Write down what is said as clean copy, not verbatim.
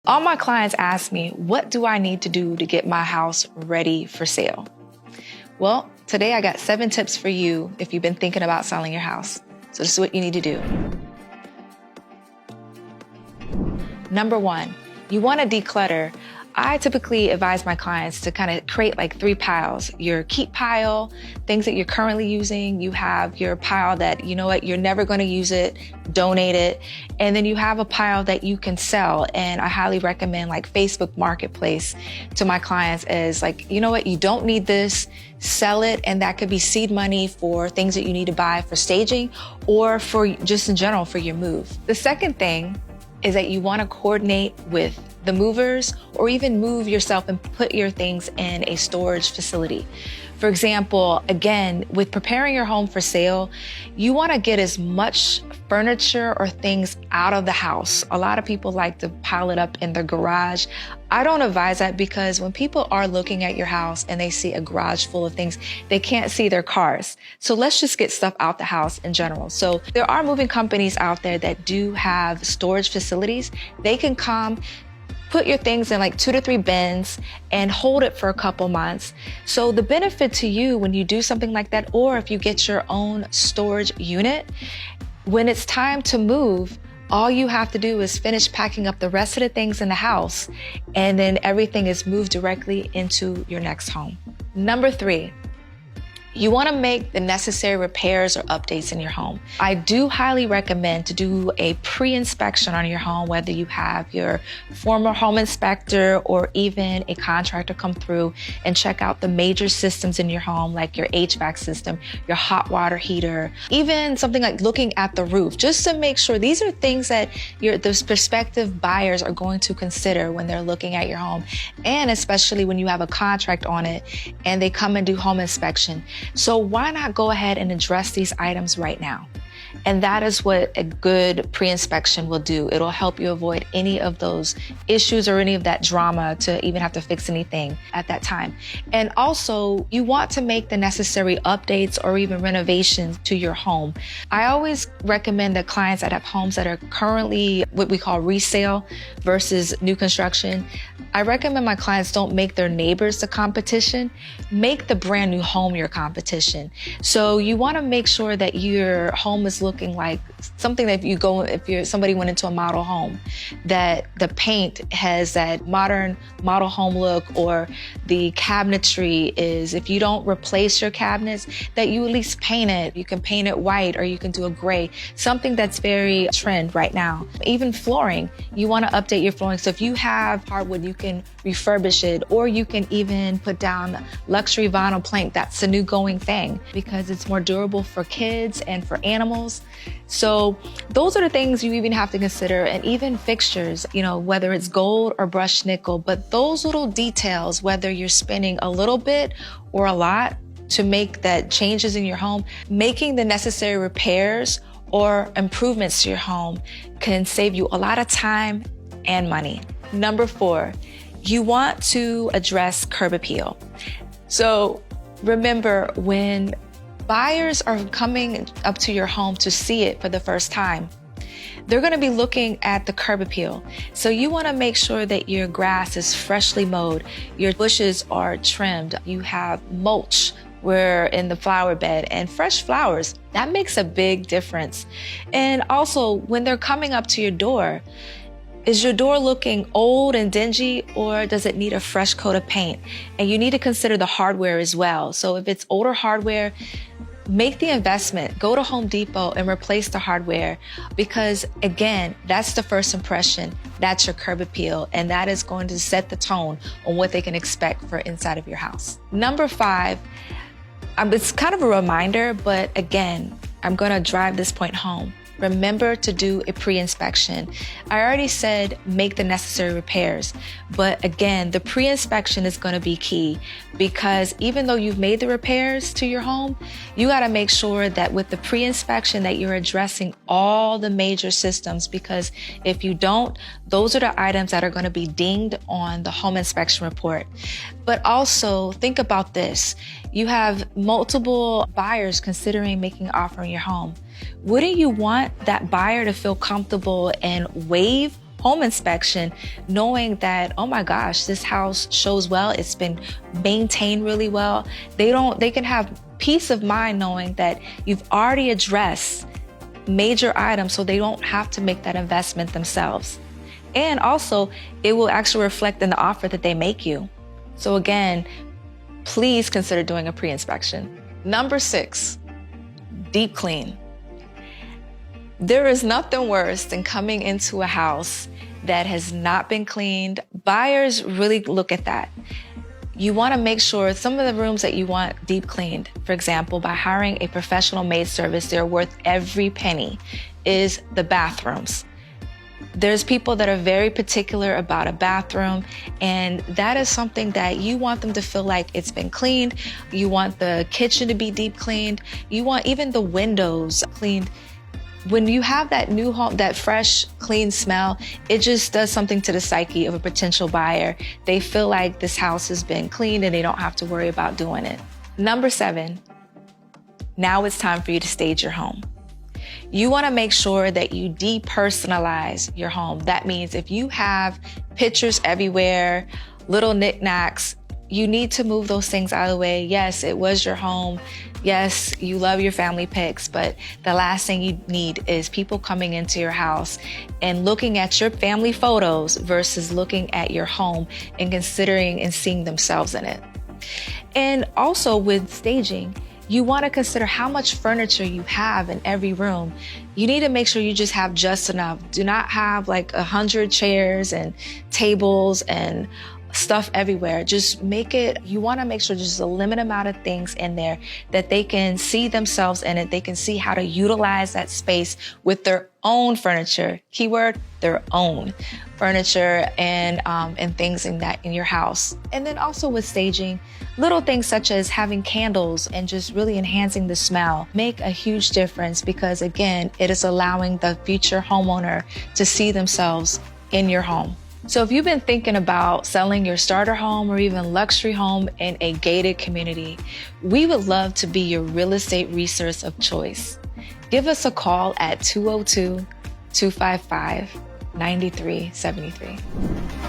All my clients ask me, what do I need to do to get my house ready for sale? Well, today I got 7 tips for you if you've been thinking about selling your house. So this is what you need to do. Number 1, you want to declutter. I typically advise my clients to kind of create like 3 piles. Your keep pile, things that you're currently using. You have your pile that, you know what, you're never going to use it, donate it. And then you have a pile that you can sell. And I highly recommend like Facebook Marketplace to my clients as like, you know what, you don't need this, sell it. And that could be seed money for things that you need to buy for staging or for just in general for your move. The second thing is that you want to coordinate with the movers or even move yourself and put your things in a storage facility. For example, again, with preparing your home for sale, you want to get as much furniture or things out of the house. A lot of people like to pile it up in their garage. I don't advise that because when people are looking at your house and they see a garage full of things, they can't see their cars. So let's just get stuff out the house in general. So there are moving companies out there that do have storage facilities. They can come, put your things in like 2 to 3 bins and hold it for a couple months. So the benefit to you when you do something like that, or if you get your own storage unit, when it's time to move, all you have to do is finish packing up the rest of the things in the house, and then everything is moved directly into your next home. Number 3, you want to make the necessary repairs or updates in your home. I do highly recommend to do a pre-inspection on your home, whether you have your former home inspector or even a contractor come through and check out the major systems in your home, like your HVAC system, your hot water heater, even something like looking at the roof, just to make sure these are things that those prospective buyers are going to consider when they're looking at your home, and especially when you have a contract on it and they come and do home inspection. So why not go ahead and address these items right now? And that is what a good pre-inspection will do. It'll help you avoid any of those issues or any of that drama to even have to fix anything at that time. And also, you want to make the necessary updates or even renovations to your home. I always recommend that clients that have homes that are currently what we call resale versus new construction, I recommend my clients don't make their neighbors the competition, make the brand new home your competition. So you want to make sure that your home is looking like something that if somebody went into a model home, that the paint has that modern model home look, or the cabinetry is, if you don't replace your cabinets, that you at least paint it. You can paint it white or you can do a gray, something that's very trend right now. Even flooring, you want to update your flooring. So if you have hardwood, you can refurbish it, or you can even put down luxury vinyl plank. That's the new going thing because it's more durable for kids and for animals. So those are the things you even have to consider, and even fixtures, whether it's gold or brushed nickel, but those little details, whether you're spending a little bit or a lot to make that changes in your home, making the necessary repairs or improvements to your home can save you a lot of time and money. Number 4, you want to address curb appeal. So remember, when buyers are coming up to your home to see it for the first time, they're going to be looking at the curb appeal. So you want to make sure that your grass is freshly mowed, your bushes are trimmed, you have mulch where in the flower bed, and fresh flowers. That makes a big difference. And also, when they're coming up to your door, is your door looking old and dingy, or does it need a fresh coat of paint? And you need to consider the hardware as well. So if it's older hardware, make the investment. Go to Home Depot and replace the hardware, because again, that's the first impression. That's your curb appeal, and that is going to set the tone on what they can expect for inside of your house. Number 5, it's kind of a reminder, but again, I'm going to drive this point home. Remember to do a pre-inspection. I already said make the necessary repairs, but again, the pre-inspection is going to be key, because even though you've made the repairs to your home, you got to make sure that with the pre-inspection that you're addressing all the major systems, because if you don't, those are the items that are going to be dinged on the home inspection report. But also think about this. You have multiple buyers considering making an offer on your home. Wouldn't you want that buyer to feel comfortable and waive home inspection, knowing that, oh my gosh, this house shows well, it's been maintained really well. They can have peace of mind knowing that you've already addressed major items so they don't have to make that investment themselves. And also, it will actually reflect in the offer that they make you. So again, please consider doing a pre-inspection. Number 6, deep clean. There is nothing worse than coming into a house that has not been cleaned. Buyers really look at that. You want to make sure some of the rooms that you want deep cleaned, for example, by hiring a professional maid service, they're worth every penny, is the bathrooms. There's people that are very particular about a bathroom, and that is something that you want them to feel like it's been cleaned. You want the kitchen to be deep cleaned. You want even the windows cleaned. When you have that new home, that fresh, clean smell, it just does something to the psyche of a potential buyer. They feel like this house has been cleaned and they don't have to worry about doing it. Number 7, now it's time for you to stage your home. You want to make sure that you depersonalize your home. That means if you have pictures everywhere, little knickknacks, you need to move those things out of the way. Yes, it was your home. Yes, you love your family pics, but the last thing you need is people coming into your house and looking at your family photos versus looking at your home and considering and seeing themselves in it. And also with staging, you want to consider how much furniture you have in every room. You need to make sure you just have just enough. Do not have like 100 chairs and tables and stuff everywhere. Just you want to make sure there's a limited amount of things in there that they can see themselves in it. They can see how to utilize that space with their own furniture. Keyword, their own furniture and things in your house. And then also with staging, little things such as having candles and just really enhancing the smell make a huge difference because again, it is allowing the future homeowner to see themselves in your home. So if you've been thinking about selling your starter home or even luxury home in a gated community, we would love to be your real estate resource of choice. Give us a call at 202-255-9373.